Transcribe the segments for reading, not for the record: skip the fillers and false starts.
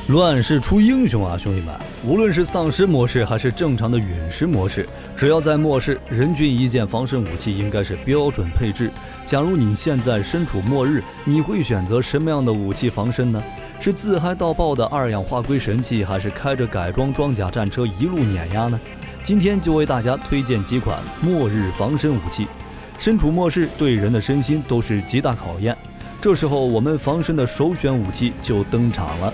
乱世出英雄啊，兄弟们！无论是丧尸模式还是正常的陨石模式，只要在末世，人均一件防身武器应该是标准配置。假如你现在身处末日，你会选择什么样的武器防身呢？是自嗨到爆的二氧化硅神器，还是开着改装装甲战车一路碾压呢？今天就为大家推荐几款末日防身武器。身处末世，对人的身心都是极大考验。这时候，我们防身的首选武器就登场了。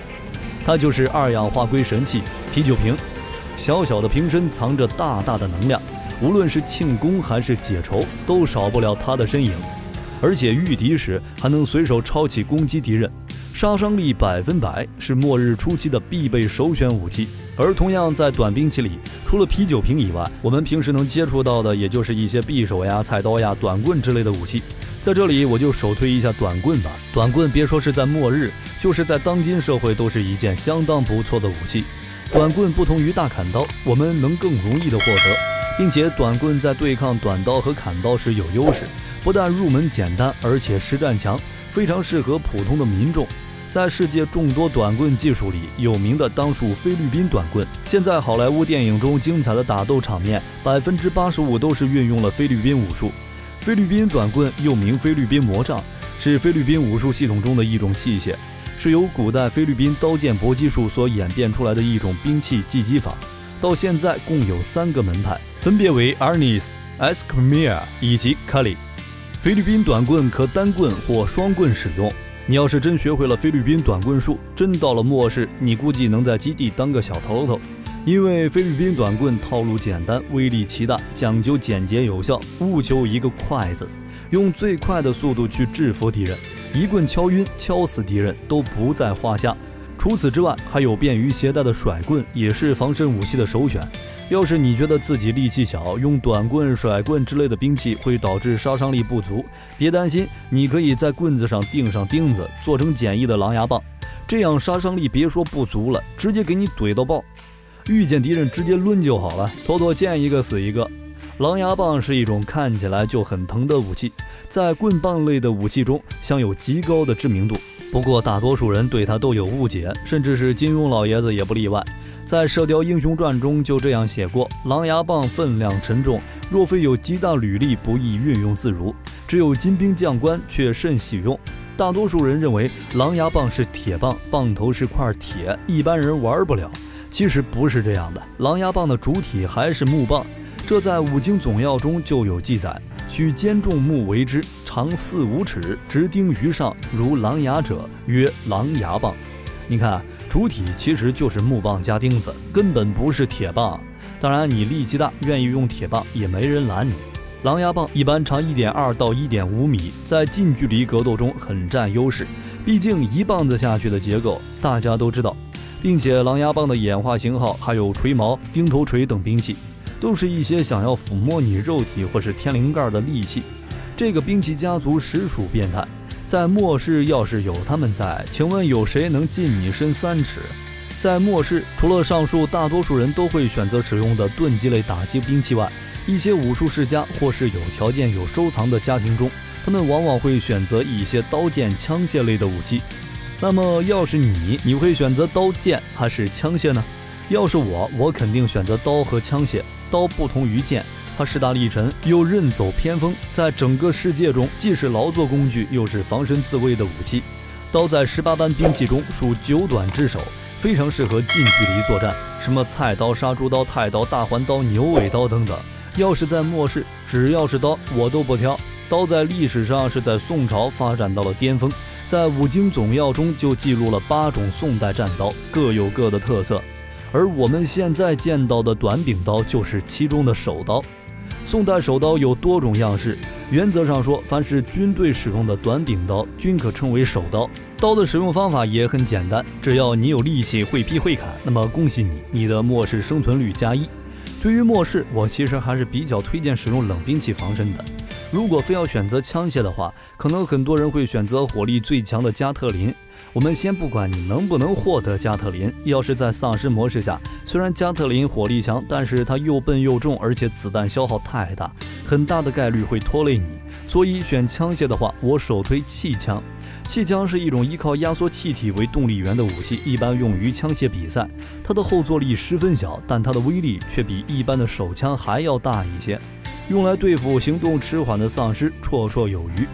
它就是二氧化硅神器啤酒瓶，小小的瓶身藏着大大的能量，无论是庆功还是解愁，都少不了它的身影。而且遇敌时还能随手抄起攻击敌人，杀伤力100%，是末日初期的必备首选武器。而同样在短兵器里，除了啤酒瓶以外，我们平时能接触到的也就是一些匕首呀、菜刀呀、短棍之类的武器。在这里我就首推一下短棍吧。短棍别说是在末日，就是在当今社会都是一件相当不错的武器。短棍不同于大砍刀，我们能更容易的获得，并且短棍在对抗短刀和砍刀时有优势，不但入门简单，而且实战强，非常适合普通的民众。在世界众多短棍技术里，有名的当属菲律宾短棍。现在好莱坞电影中精彩的打斗场面，85%都是运用了菲律宾武术。菲律宾短棍又名菲律宾魔杖，是菲律宾武术系统中的一种器械，是由古代菲律宾刀剑搏击术所演变出来的一种兵器技击法。到现在共有3个门派，分别为 Arnis、Escamilla 以及 Kali。菲律宾短棍可单棍或双棍使用。你要是真学会了菲律宾短棍术，真到了末世，你估计能在基地当个小头头。因为菲律宾短棍套路简单，威力奇大，讲究简洁有效，务求一个快字，用最快的速度去制服敌人，一棍敲晕、敲死敌人都不在话下。除此之外，还有便于携带的甩棍，也是防身武器的首选。要是你觉得自己力气小，用短棍、甩棍之类的兵器会导致杀伤力不足，别担心，你可以在棍子上钉上钉子，做成简易的狼牙棒，这样杀伤力别说不足了，直接给你怼到爆。遇见敌人直接抡就好了，妥妥见一个死一个。狼牙棒是一种看起来就很疼的武器，在棍棒类的武器中享有极高的知名度。不过大多数人对它都有误解，甚至是金庸老爷子也不例外。在《射雕英雄传》中就这样写过，狼牙棒分量沉重，若非有极大履历，不易运用自如，只有金兵将官却甚喜用。大多数人认为狼牙棒是铁棒，棒头是块铁，一般人玩不了。其实不是这样的，狼牙棒的主体还是木棒，这在《五经总要》中就有记载，须尖重木为之，长4、5尺，直钉于上，如狼牙者，曰狼牙棒。你看，主体其实就是木棒加钉子，根本不是铁棒。当然你力气大，愿意用铁棒也没人拦你。狼牙棒一般长1.2到1.5米，在近距离格斗中很占优势，毕竟一棒子下去的结构大家都知道。并且狼牙棒的演化型号还有锤矛、钉头锤等兵器，都是一些想要抚摸你肉体或是天灵盖的利器。这个兵器家族实属变态，在末世要是有他们在，请问有谁能近你身3尺？在末世，除了上述大多数人都会选择使用的钝击类打击兵器外，一些武术世家或是有条件有收藏的家庭中，他们往往会选择一些刀剑枪械类的武器。那么要是你会选择刀剑还是枪械呢？要是我肯定选择刀和枪械。刀不同于剑，它势大力沉，又刃走偏锋，在整个世界中既是劳作工具，又是防身自卫的武器。刀在18般兵器中属9短之首，非常适合近距离作战，什么菜刀、杀猪刀、太刀、大环刀、牛尾刀等等。要是在末世，只要是刀我都不挑。刀在历史上是在宋朝发展到了巅峰，在《五经总要》中就记录了8种宋代战刀，各有各的特色。而我们现在见到的短柄刀就是其中的手刀。宋代手刀有多种样式，原则上说，凡是军队使用的短柄刀均可称为手刀。刀的使用方法也很简单，只要你有力气，会劈会砍，那么恭喜你，你的末世生存率+1。对于末世，我其实还是比较推荐使用冷兵器防身的。如果非要选择枪械的话，可能很多人会选择火力最强的加特林。我们先不管你能不能获得加特林，要是在丧尸模式下，虽然加特林火力强，但是它又笨又重，而且子弹消耗太大，很大的概率会拖累你。所以选枪械的话，我首推气枪。气枪是一种依靠压缩气体为动力源的武器，一般用于枪械比赛。它的后坐力十分小，但它的威力却比一般的手枪还要大一些，用来对付行动迟缓的丧尸绰绰有余。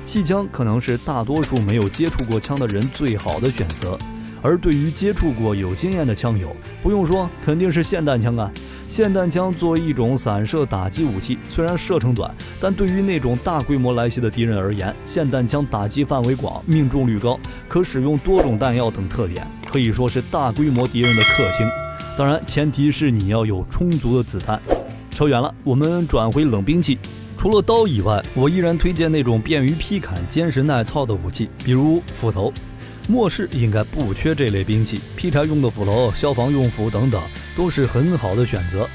气枪可能是大多数没有接触过枪的人最好的选择，而对于接触过有经验的枪友，不用说，肯定是霰弹枪啊。霰弹枪作为一种散射打击武器，虽然射程短，但对于那种大规模来袭的敌人而言，霰弹枪打击范围广，命中率高，可使用多种弹药等特点，可以说是大规模敌人的克星。当然，前提是你要有充足的子弹。扯远了，我们转回冷兵器。除了刀以外，我依然推荐那种便于劈砍、坚实耐操的武器，比如斧头。末世应该不缺这类兵器，劈柴用的斧头、消防用斧等等都是很好的选择。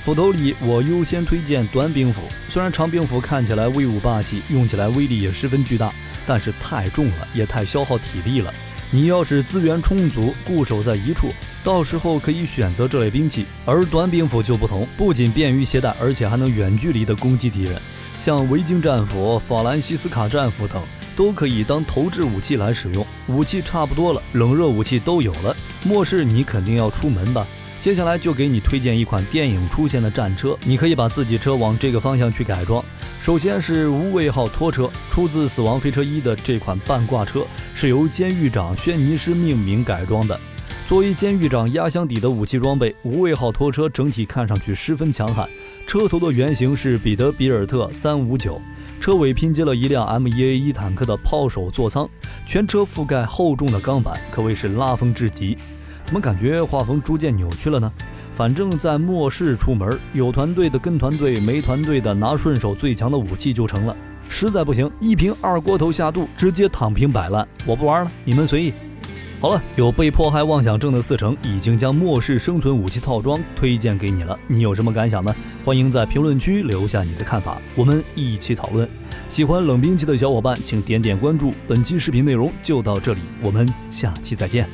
斧头里我优先推荐短柄斧，虽然长柄斧看起来威武霸气，用起来威力也十分巨大，但是太重了，也太消耗体力了。你要是资源充足，固守在一处，到时候可以选择这类兵器。而短柄斧就不同，不仅便于携带，而且还能远距离的攻击敌人，像维京战斧、法兰西斯卡战斧等都可以当投掷武器来使用。武器差不多了，冷热武器都有了，末世你肯定要出门吧？接下来就给你推荐一款电影出现的战车，你可以把自己车往这个方向去改装。首先是无畏号拖车，出自《死亡飞车1》的这款半挂车是由监狱长轩尼诗命名改装的。作为监狱长压箱底的武器装备，无畏号拖车整体看上去十分强悍。车头的原型是彼得比尔特359，车尾拼接了一辆 M1A1 坦克的炮手座舱，全车覆盖厚重的钢板，可谓是拉风至极。怎么感觉画风逐渐扭曲了呢？反正在末世出门，有团队的跟团队，没团队的拿顺手最强的武器就成了。实在不行，一瓶二锅头下肚，直接躺平摆烂。我不玩了，你们随意。好了，有被迫害妄想症的4成已经将末世生存武器套装推荐给你了，你有什么感想呢？欢迎在评论区留下你的看法，我们一起讨论。喜欢冷兵器的小伙伴请点点关注，本期视频内容就到这里，我们下期再见。